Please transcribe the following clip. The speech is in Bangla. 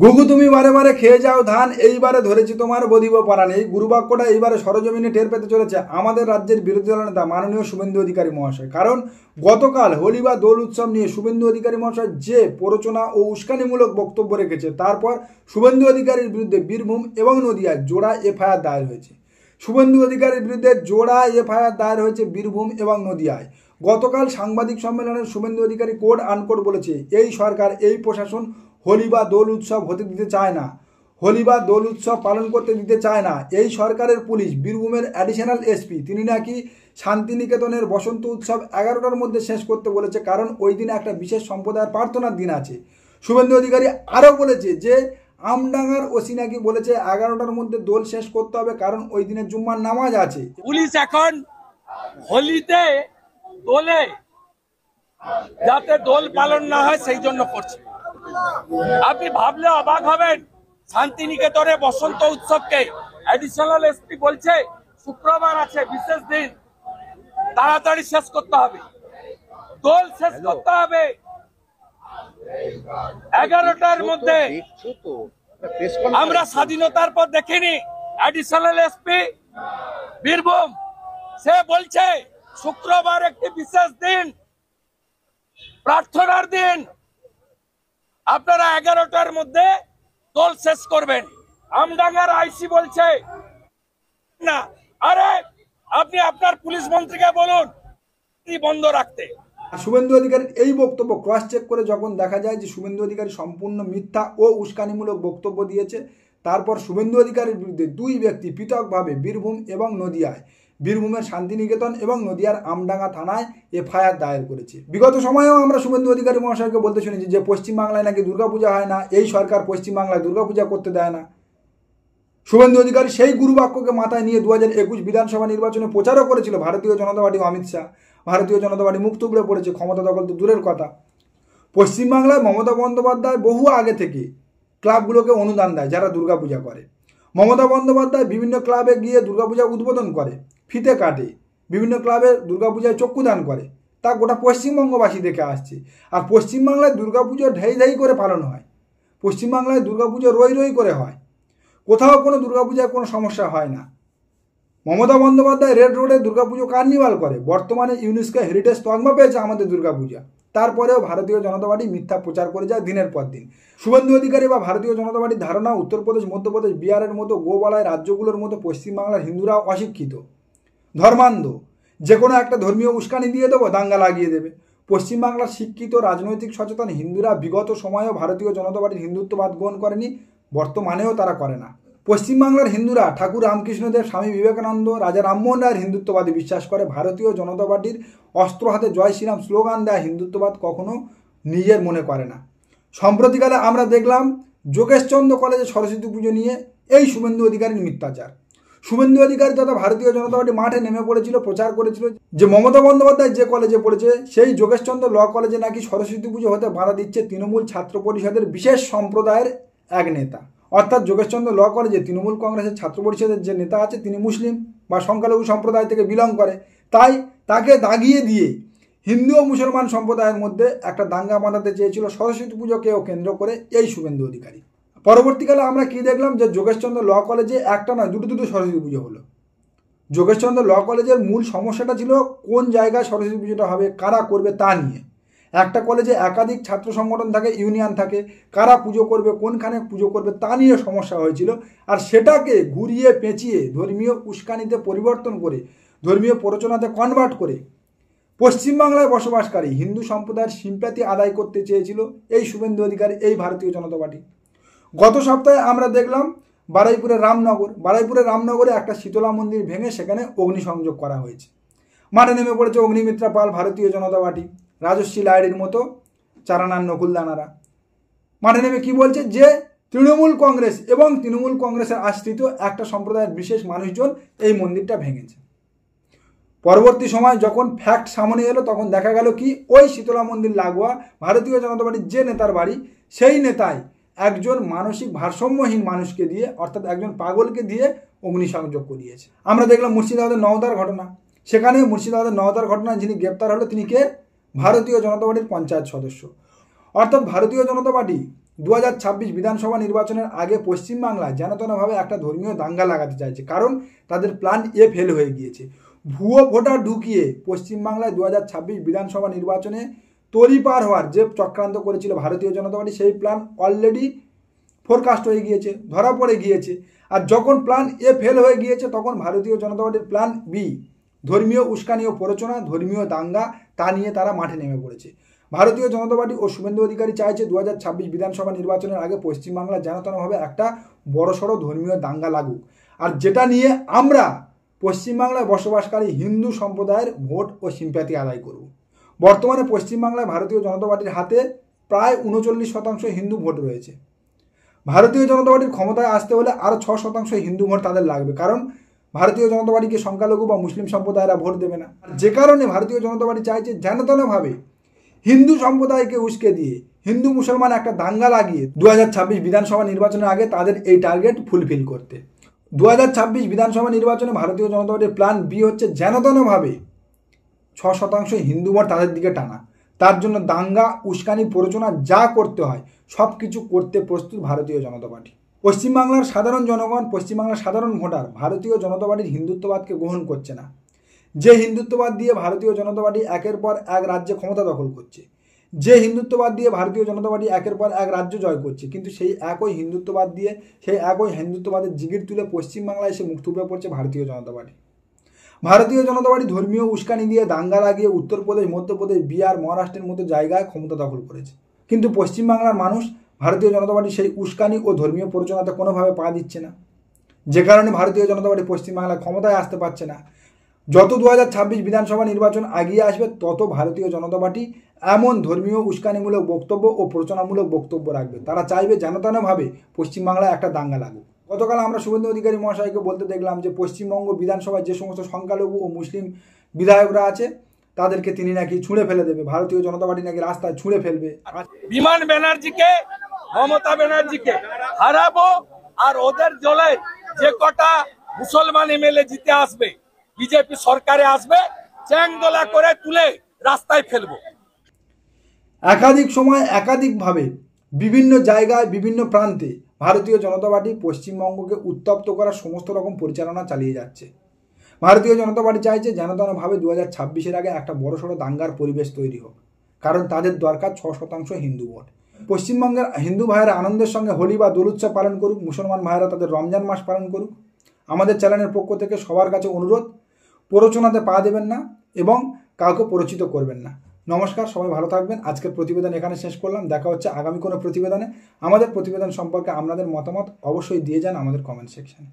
গুগু তুমি বারে বারে খেয়ে যাও ধান, এইবারে ধরেছি তোমার বধিব পরাণ। এই গুরুবাক্যটা এইবারে সরজমিনে টের পেতে চলেছে আমাদের রাজ্যের বিরোধী দল নেতা মাননীয় শুভেন্দু অধিকারী মহাশয়। কারণ গতকাল হোলি বা দোল উৎসব নিয়ে শুভেন্দু অধিকারী মহাশয় যে প্ররোচনা ও উস্কানিমূলক বক্তব্য রেখেছে, তারপর শুভেন্দু অধিকারীর বিরুদ্ধে বীরভূম এবং নদিয়ায় জোড়া এফআইআর দায়ের হয়েছে। শুভেন্দু অধিকারীর বিরুদ্ধে জোড়া এফআইআর দায়ের হয়েছে বীরভূম এবং নদিয়ায়। গতকাল সাংবাদিক সম্মেলনে শুভেন্দু অধিকারী কোড আনকোড বলেছে, এই সরকার এই প্রশাসন হোলি বা দোল উৎসব হতে দিতে চায় না, হোলি বা দোল উৎসব পালন করতে দিতে চায় না। এই সরকারের পুলিশ বীরভূমের অ্যাডিশনাল এসপি তিনি নাকি শান্তিনিকেতনের বসন্ত উৎসব 11টার মধ্যে শেষ করতে বলেছে, কারণ ওই দিনে একটা বিশেষ সম্প্রদায়ের প্রার্থনার দিন আছে। শুভেন্দু অধিকারী আরও বলেছে যে আমডাঙ্গার ওসি নাকি বলেছে 11টার মধ্যে দোল শেষ করতে হবে, কারণ ওই দিনে জুম্মার নামাজ আছে। পুলিশ এখন হোলিতে দোলে যাতে দোল পালন না হয় সেই জন্য করছে। আপনি ভাবলে অবাক হবেন, শান্তিনিকেতনে বসন্ত উৎসবকে অ্যাডিশনাল এসপি বলছে শুক্রবার আছে বিশেষ দিন, তাড়াতাড়ি শেষ করতে হবে, দোল শেষ করতে হবে 11টার মধ্যে। আমরা স্বাধীনতার পর দেখিনি অ্যাডিশনাল এসপি বীরভূম সে বলছে শুক্রবার একটি বিশেষ দিন, প্রার্থনার দিন, আপনারা 11টার মধ্যে দোল শেষ করবেন। আমডাঙ্গার আইসি বলছে না। আরে আপনি আপনার পুলিশ মন্ত্রীকে বলুন বন্ধ রাখতে। শুভেন্দু অধিকারীর এই বক্তব্য ক্রস চেক করে যখন দেখা যায় যে শুভেন্দু অধিকারী সম্পূর্ণ মিথ্যা ও উস্কানিমূলক বক্তব্য দিয়েছে, তারপর শুভেন্দু অধিকারীর বিরুদ্ধে দুই ব্যক্তি পৃথকভাবে বীরভূম এবং নদিয়ায়, বীরভূমের শান্তিনিকেতন এবং নদিয়ার আমডাঙ্গা থানায় এফআইআর দায়ের করেছে। বিগত সময়েও আমরা শুভেন্দু অধিকারী মহাশয়কে বলতে শুনেছি যে পশ্চিমবাংলায় নাকি দুর্গাপূজা হয় না, এই সরকার পশ্চিমবাংলায় দুর্গাপূজা করতে দেয় না। শুভেন্দু অধিকারী সেই গুরুবাক্যকে মাথায় নিয়ে 2021 বিধানসভা নির্বাচনে প্রচারও করেছিল ভারতীয় জনতা পার্টি অমিত শাহ। ভারতীয় জনতা পার্টি মুখ থুবড়ে পড়েছে, ক্ষমতা দখল তো দূরের কথা। পশ্চিমবাংলায় মমতা বন্দ্যোপাধ্যায় বহু আগে থেকে ক্লাবগুলোকে অনুদান দেয় যারা দুর্গাপূজা করে। মমতা বন্দ্যোপাধ্যায় বিভিন্ন ক্লাবে গিয়ে দুর্গাপূজা উদ্বোধন করে, ফিতে কাটে, বিভিন্ন ক্লাবে দুর্গাপূজায় চক্ষুদান করে, তা গোটা পশ্চিমবঙ্গবাসী দেখে আসছে। আর পশ্চিমবাংলায় দুর্গাপুজো ঢেই ঢেই করে পালন হয়, পশ্চিমবাংলায় দুর্গাপুজো রই রই করে হয়, কোথাও কোনো দুর্গাপূজায় কোনো সমস্যা হয় না। মমতা বন্দ্যোপাধ্যায় রেড রোডে দুর্গাপুজো কার্নিভাল করে, বর্তমানে ইউনেস্কো হেরিটেজ তকমা পেয়েছে আমাদের দুর্গাপূজা, তারপরেও ভারতীয় জনতা পার্টি মিথ্যা প্রচার করে যায় দিনের পর দিন। শুভেন্দু অধিকারী বা ভারতীয় জনতা পার্টির ধারণা উত্তরপ্রদেশ, মধ্যপ্রদেশ, বিহারের মতো গোবালায় রাজ্যগুলোর মতো পশ্চিমবাংলার হিন্দুরাও অশিক্ষিত, ধর্মান্ধ, যে কোনো একটা ধর্মীয় উস্কানি দিয়ে দেবো, দাঙ্গা লাগিয়ে দেবে। পশ্চিমবাংলার শিক্ষিত রাজনৈতিক সচেতন হিন্দুরা বিগত সময়েও ভারতীয় জনতা পার্টির হিন্দুত্ববাদ গ্রহণ করেনি, বর্তমানেও তারা করে না। পশ্চিমবাংলার হিন্দুরা ঠাকুর রামকৃষ্ণদেব, স্বামী বিবেকানন্দ, রাজা রামমোহন রায়ের হিন্দুত্ববাদে বিশ্বাস করে। ভারতীয় জনতা পার্টির অস্ত্র হাতে জয় শ্রীরাম স্লোগান দেয়া হিন্দুত্ববাদ কখনো নিজের মনে করে না। সম্প্রতিকালে আমরা দেখলাম যোগেশচন্দ্র কলেজে সরস্বতী পুজো নিয়ে এই শুভেন্দু অধিকারীর মিথ্যাচার। শুভেন্দু অধিকারী তথা ভারতীয় জনতা পার্টি মাঠে নেমে পড়েছিল, প্রচার করেছিল যে মমতা বন্দ্যোপাধ্যায় যে কলেজে পড়েছে সেই যোগেশচন্দ্র ল কলেজে নাকি সরস্বতী পুজো হতে বাধা দিচ্ছে তৃণমূল ছাত্র পরিষদের বিশেষ সম্প্রদায়ের এক নেতা। অর্থাৎ যোগেশচন্দ্র ল কলেজে তৃণমূল কংগ্রেসের ছাত্র পরিষদের যে নেতা আছে তিনি মুসলিম বা সংখ্যালঘু সম্প্রদায় থেকে বিলং করে, তাই তাকে দাগিয়ে দিয়ে হিন্দু ও মুসলমান সম্প্রদায়ের মধ্যে একটা দাঙ্গা বাঁধাতে চেয়েছিল সরস্বতী পুজোকেও কেন্দ্র করে এই শুভেন্দু অধিকারী। পরবর্তীকালে আমরা কি দেখলাম যে যোগেশচন্দ্র ল কলেজে একটা নয় দুটো সরস্বতী পুজো হলো। যোগেশচন্দ্র ল কলেজের মূল সমস্যাটা ছিল কোন জায়গায় সরস্বতী পুজোটা হবে, কারা করবে তা নিয়ে। একটা কলেজে একাধিক ছাত্র সংগঠন থাকে, ইউনিয়ন থাকে, কারা পুজো করবে, কোনখানে পুজো করবে তা নিয়ে সমস্যা হয়েছিল। আর সেটাকে ঘুরিয়ে পেঁচিয়ে ধর্মীয় উস্কানিতে পরিবর্তন করে, ধর্মীয় প্ররোচনাতে কনভার্ট করে পশ্চিমবাংলায় বসবাসকারী হিন্দু সম্প্রদায়ের সিম্প্যাথি আদায় করতে চেয়েছিল এই শুভেন্দু অধিকারী, এই ভারতীয় জনতা পার্টি। গত সপ্তাহে আমরা দেখলাম বারুইপুরের রামনগরে একটা শীতলা মন্দির ভেঙে সেখানে অগ্নিসংযোগ করা হয়েছে। মাঠে নেমে পড়েছে অগ্নিমিত্রা পাল, ভারতীয় জনতা পার্টি, রাজস্বী লাহিড়ির মতো চারানার নকুলদানারা। মাঠে নেমে কি বলছে যে তৃণমূল কংগ্রেস এবং তৃণমূল কংগ্রেসের আশ্রিত একটা সম্প্রদায়ের বিশেষ মানুষজন এই মন্দিরটা ভেঙেছে। পরবর্তী সময় যখন ফ্যাক্ট সামনে এলো তখন দেখা গেল কি ওই শীতলা মন্দির লাগোয়া ভারতীয় জনতা পার্টির যে নেতার বাড়ি, সেই নেতাই একজন মানসিক ভারসাম্যহীন মানুষকে দিয়ে, অর্থাৎ একজন পাগলকে দিয়ে অগ্নিসংযোগ করিয়েছে। আমরা দেখলাম মুর্শিদাবাদের নওদার ঘটনা, সেখানে মুর্শিদাবাদের নওদার ঘটনায় যিনি গ্রেপ্তার হলো তিনি কে? ভারতীয় জনতা পার্টির পঞ্চায়েত সদস্য। অর্থাৎ ভারতীয় জনতা পার্টি 2026 বিধানসভা নির্বাচনের আগে পশ্চিমবাংলায় যেনতেনভাবে একটা ধর্মীয় দাঙ্গা লাগাতে চাইছে, কারণ তাদের প্ল্যান এ ফেল হয়ে গিয়েছে। ভুয়ো ভোটার ঢুকিয়ে পশ্চিমবাংলায় 2026 বিধানসভা নির্বাচনে তড়িপার হওয়ার যে চক্রান্ত করেছিল ভারতীয় জনতা পার্টি, সেই প্ল্যান অলরেডি ফোরকাস্ট হয়ে গিয়েছে, ধরা পড়ে গিয়েছে। আর যখন প্ল্যান এ ফেল হয়ে গিয়েছে, তখন ভারতীয় জনতা পার্টির প্ল্যান বি, ধর্মীয় উস্কানি ও প্ররোচনা, ধর্মীয় দাঙ্গা, তা নিয়ে তারা মাঠে নেমে পড়েছে। ভারতীয় জনতা পার্টি ও শুভেন্দু অধিকারী চাইছে 2026 বিধানসভা নির্বাচনের আগে পশ্চিমবাংলা যেনতেনভাবে একটা বড়সড় ধর্মীয় দাঙ্গা লাগুক, আর যেটা নিয়ে আমরা পশ্চিমবাংলায় বসবাসকারী হিন্দু সম্প্রদায়ের ভোট ও সিম্প্যাথি আদায় করব। বর্তমানে পশ্চিমবাংলায় ভারতীয় জনতা পার্টির হাতে প্রায় 39% হিন্দু ভোট রয়েছে। ভারতীয় জনতা পার্টির ক্ষমতায় আসতে হলে আরও 6% হিন্দু ভোট তাদের লাগবে, কারণ ভারতীয় জনতা পার্টিকে সংখ্যালঘু বা মুসলিম সম্প্রদায়েরা ভোট দেবে না। যে কারণে ভারতীয় জনতা পার্টি চাইছে যেনতেনভাবে হিন্দু সম্প্রদায়কে উস্কে দিয়ে হিন্দু মুসলমান একটা দাঙ্গা লাগিয়ে 2026 বিধানসভা নির্বাচনের আগে তাদের এই টার্গেট ফুলফিল করতে। 2026 বিধানসভা নির্বাচনে ভারতীয় জনতা পার্টির প্ল্যান বি হচ্ছে যেনতেনভাবে 6% হিন্দু ভোট তাদের দিকে টানা। তার জন্য দাঙ্গা, উস্কানি, প্ররোচনা যা করতে হয় সব কিছু করতে প্রস্তুত ভারতীয় জনতা পার্টি। পশ্চিমবাংলার সাধারণ জনগণ, পশ্চিমবাংলার সাধারণ ভোটার ভারতীয় জনতা পার্টির হিন্দুত্ববাদকে গ্রহণ করছে না। যে হিন্দুত্ববাদ দিয়ে ভারতীয় জনতা পার্টি একের পর এক রাজ্যে ক্ষমতা দখল করছে, যে হিন্দুত্ববাদ দিয়ে ভারতীয় জনতা পার্টি একের পর এক রাজ্য জয় করছে, কিন্তু সেই একই হিন্দুত্ববাদ দিয়ে, সেই একই হিন্দুত্ববাদের জিগির তুলে পশ্চিমবাংলায় এসে মুখ থুবড়ে পড়ছে ভারতীয় জনতা পার্টি। ভারতীয় জনতা পার্টি ধর্মীয় উস্কানি দিয়ে দাঙ্গা লাগিয়ে উত্তরপ্রদেশ, মধ্যপ্রদেশ, বিহার, মহারাষ্ট্রের মতো জায়গায় ক্ষমতা দখল করেছে, কিন্তু পশ্চিমবাংলার মানুষ ভারতীয় জনতা পার্টি সেই উস্কানি ও ধর্মীয় প্ররোচনাতে কোনোভাবে পা দিচ্ছে না। যে কারণে ভারতীয় জনতা পার্টি পশ্চিমবাংলায় ক্ষমতায় আসতে পারছে না। যত 2026 বিধানসভা নির্বাচন আগিয়ে আসবে, তত ভারতীয় জনতা পার্টি এমন ধর্মীয় উস্কানিমূলক বক্তব্য ও প্ররোচনামূলক বক্তব্য রাখবে। তারা চাইবে যেনতেনভাবে পশ্চিমবাংলায় একটা দাঙ্গা লাগুক। গতকাল আমরা শুভেন্দু অধিকারী মহাশয়কে বলতে দেখলাম যে পশ্চিমবঙ্গ বিধানসভায় যে সমস্ত সংখ্যালঘু ও মুসলিম বিধায়করা আছে তাদেরকে তিনি নাকি ছুঁড়ে ফেলে দেবে, ভারতীয় জনতা পার্টি নাকি রাস্তায় ছুঁড়ে ফেলবে। বিমান ব্যানার্জিকে, মমতা ব্যানার্জিকে হারাবো, আর ওদের দলে যে কটা মুসলমান এমএলএ জিতে আসবে, বিজেপি সরকারে আসবে, চ্যাংদোলা করে তুলে রাস্তায় ফেলবো। একাধিক সময় একাধিকভাবে বিভিন্ন জায়গায় বিভিন্ন প্রান্তে ভারতীয় জনতা পার্টি পশ্চিমবঙ্গকে উত্তপ্ত করার সমস্ত রকম পরিচালনা চালিয়ে যাচ্ছে। ভারতীয় জনতা পার্টি চাইছে যেনতেনভাবে 2026-এর আগে একটা বড়সড় দাঙ্গার পরিবেশ তৈরি হোক, কারণ তাদের দরকার 6% হিন্দু ভোট। পশ্চিমবঙ্গের হিন্দু ভাইয়েরা আনন্দের সঙ্গে হোলি বা দোল উৎসব পালন করুক, মুসলমান ভাইয়েরা তাদের রমজান মাস পালন করুক। আমাদের চ্যানেলের পক্ষ থেকে সবার কাছে অনুরোধ, প্ররোচনাতে পা দেবেন না এবং কাউকে প্ররোচিত করবেন না। নমস্কার, সবাই ভালো থাকবেন। আজকের প্রতিবেদন এখানে শেষ করলাম। দেখা হচ্ছে আগামী কোনো প্রতিবেদনে। আমাদের প্রতিবেদন সম্পর্কে আপনাদের মতামত অবশ্যই দিয়ে যান আমাদের কমেন্ট সেকশনে।